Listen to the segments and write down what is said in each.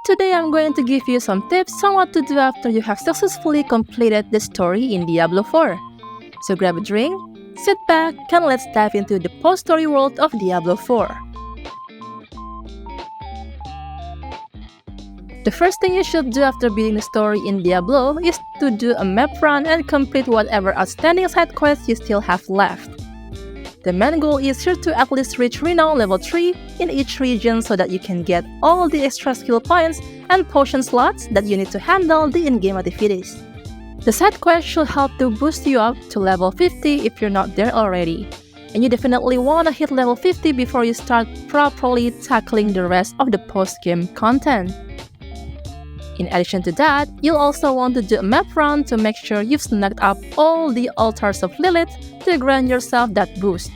Today I'm going to give you some tips on what to do after you have successfully completed the story in Diablo 4. So grab a drink, sit back, and let's dive into the post-story world of Diablo 4. The first thing you should do after beating the story in Diablo is to do a map run and complete whatever outstanding side quests you still have left. The main goal is here to at least reach Renown level 3 in each region so that you can get all the extra skill points and potion slots that you need to handle the in-game activities. The side quest should help to boost you up to level 50 if you're not there already, and you definitely want to hit level 50 before you start properly tackling the rest of the post-game content. In addition to that, you'll also want to do a map run to make sure you've snagged up all the altars of Lilith to grant yourself that boost,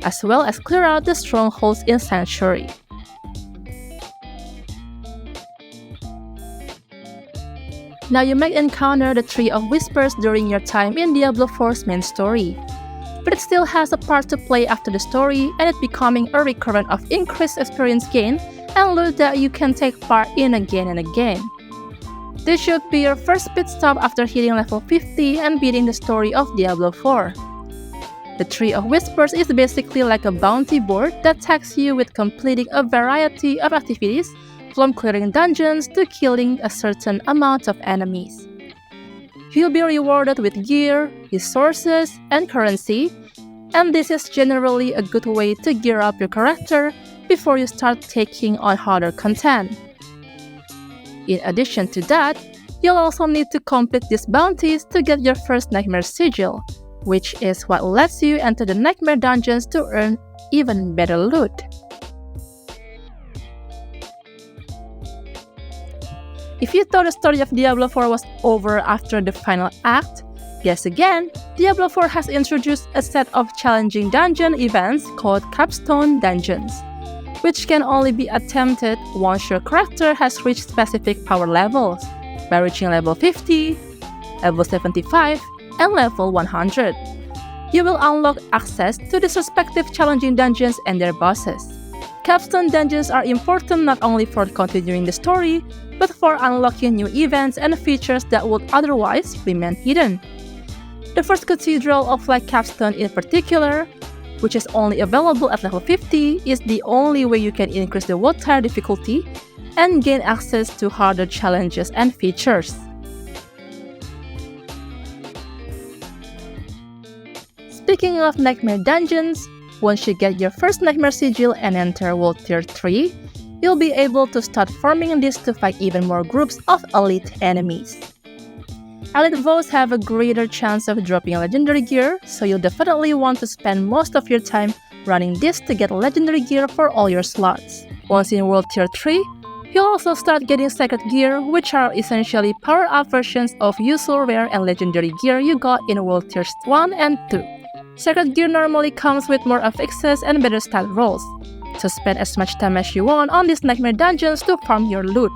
as well as clear out the strongholds in Sanctuary. Now you may encounter the Tree of Whispers during your time in Diablo 4's main story, but it still has a part to play after the story, and it becoming a recurrent of increased experience gain and loot that you can take part in again and again. This should be your first pit stop after hitting level 50 and beating the story of Diablo 4. The Tree of Whispers is basically like a bounty board that tags you with completing a variety of activities, from clearing dungeons to killing a certain amount of enemies. You'll be rewarded with gear, resources, and currency, and this is generally a good way to gear up your character before you start taking on harder content. In addition to that, you'll also need to complete these bounties to get your first Nightmare Sigil, which is what lets you enter the Nightmare Dungeons to earn even better loot. If you thought the story of Diablo 4 was over after the final act, guess again, Diablo 4 has introduced a set of challenging dungeon events called Capstone Dungeons, which can only be attempted once your character has reached specific power levels, by reaching level 50, level 75, and level 100. You will unlock access to these respective challenging dungeons and their bosses. Capstone Dungeons are important not only for continuing the story, but for unlocking new events and features that would otherwise remain hidden. The first Cathedral of Light Capstone in particular, which is only available at level 50, is the only way you can increase the world tier difficulty and gain access to harder challenges and features. Speaking of Nightmare Dungeons, once you get your first Nightmare Sigil and enter World Tier 3, you'll be able to start farming this to fight even more groups of elite enemies. Elite foes have a greater chance of dropping legendary gear, so you'll definitely want to spend most of your time running this to get legendary gear for all your slots. Once in World Tier 3, you'll also start getting sacred gear, which are essentially power-up versions of usual rare and legendary gear you got in World Tiers 1 and 2. Sacred gear normally comes with more affixes and better stat rolls, so spend as much time as you want on these Nightmare Dungeons to farm your loot.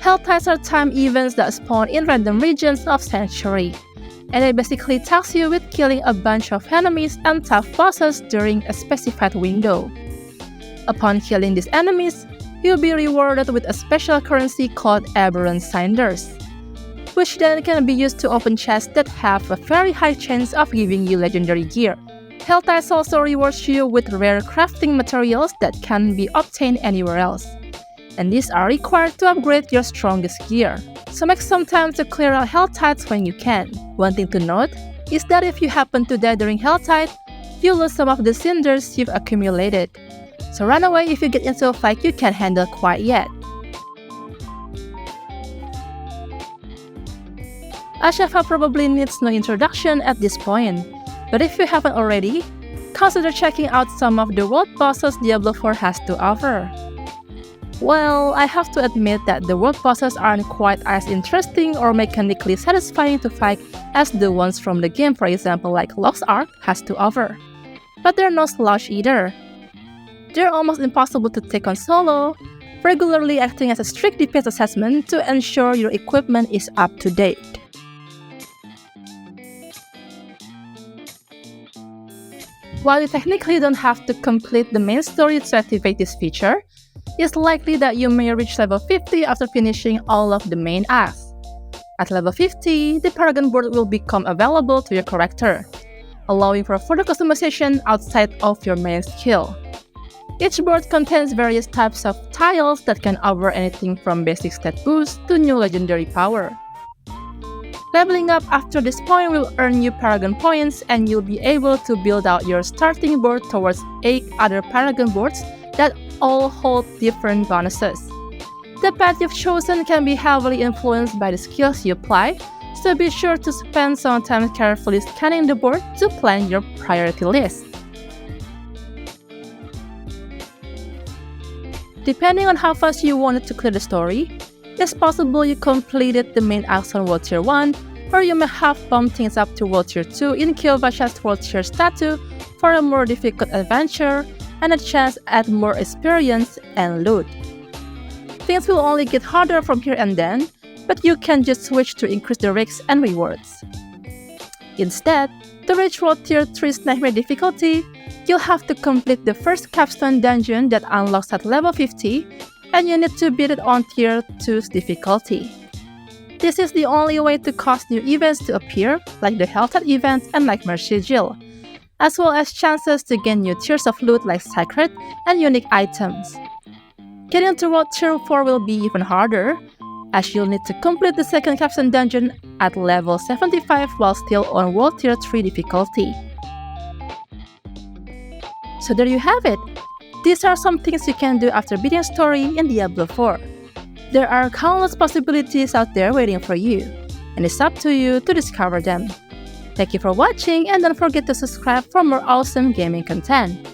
Helltides are time events that spawn in random regions of Sanctuary, and they basically task you with killing a bunch of enemies and tough bosses during a specified window. Upon killing these enemies, you'll be rewarded with a special currency called Aberrant Cinders, which then can be used to open chests that have a very high chance of giving you legendary gear. Helltides also rewards you with rare crafting materials that can't be obtained anywhere else, and these are required to upgrade your strongest gear. So make some time to clear out Helltides when you can. One thing to note is that if you happen to die during Helltide, you lose some of the cinders you've accumulated. So run away if you get into a fight you can't handle quite yet. Ashafa probably needs no introduction at this point, but if you haven't already, consider checking out some of the world bosses Diablo 4 has to offer. Well, I have to admit that the world bosses aren't quite as interesting or mechanically satisfying to fight as the ones from the game, for example like Lost Ark has to offer. But they're no slouch either. They're almost impossible to take on solo, regularly acting as a strict DPS assessment to ensure your equipment is up to date. While you technically don't have to complete the main story to activate this feature, it's likely that you may reach level 50 after finishing all of the main acts. At level 50, the Paragon board will become available to your character, allowing for further customization outside of your main skill. Each board contains various types of tiles that can offer anything from basic stat boosts to new legendary power. Leveling up after this point will earn you Paragon Points, and you'll be able to build out your starting board towards 8 other Paragon boards that all hold different bonuses. The path you've chosen can be heavily influenced by the skills you apply, so be sure to spend some time carefully scanning the board to plan your priority list. Depending on how fast you wanted to clear the story, it's possible you completed the main acts on World Tier 1, or you may have bumped things up to World Tier 2 in Kiyovasha's World Tier statue for a more difficult adventure and a chance at more experience and loot. Things will only get harder from here and then, but you can just switch to increase the risks and rewards. Instead, to reach World Tier 3's Nightmare difficulty, you'll have to complete the first Capstone Dungeon that unlocks at level 50, and you need to beat it on Tier 2's difficulty. This is the only way to cause new events to appear, like the Helltides event and Nightmare Sigil, as well as chances to gain new tiers of loot like Sacred and unique items. Getting to World Tier 4 will be even harder, as you'll need to complete the second Capstone Dungeon at level 75 while still on World Tier 3 difficulty. So there you have it! These are some things you can do after beating a story in Diablo 4. There are countless possibilities out there waiting for you, and it's up to you to discover them. Thank you for watching, and don't forget to subscribe for more awesome gaming content.